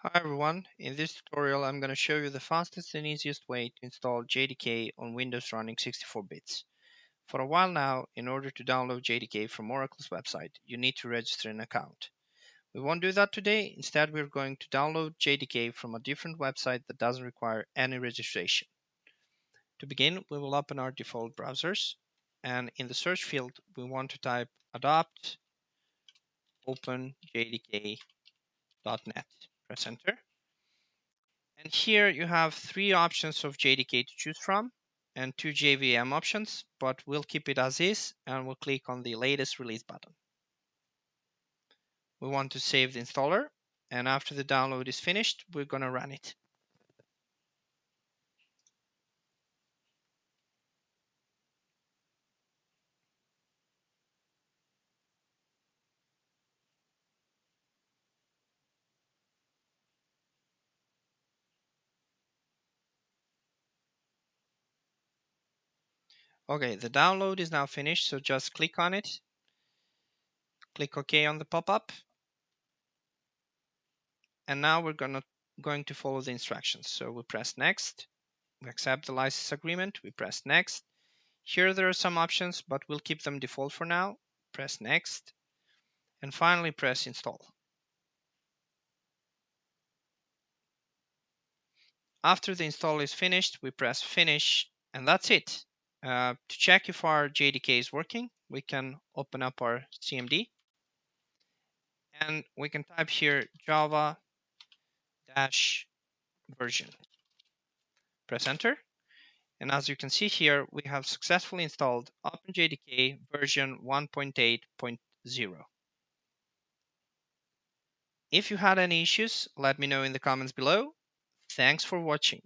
Hi everyone, in this tutorial I'm going to show you the fastest and easiest way to install JDK on Windows running 64 bits. For a while now, in order to download JDK from Oracle's website, you need to register an account. We won't do that today, instead we're going to download JDK from a different website that doesn't require any registration. To begin, we will open our default browsers, and in the search field we want to type adopt openjdk.net. Press enter. And here you have three options of JDK to choose from and two JVM options, but we'll keep it as is and we'll click on the latest release button. We want to save the installer, and after the download is finished, we're going to run it. Okay, the download is now finished, so just click on it, click OK on the pop-up, and now we're going to follow the instructions. So we press next, we accept the license agreement, we press next. Here there are some options, but we'll keep them default for now. Press next, and finally press install. After the install is finished, we press finish, and that's it. To check if our JDK is working, we can open up our CMD and we can type here Java version. Press enter. And as you can see here, we have successfully installed OpenJDK version 1.8.0. If you had any issues, let me know in the comments below. Thanks for watching.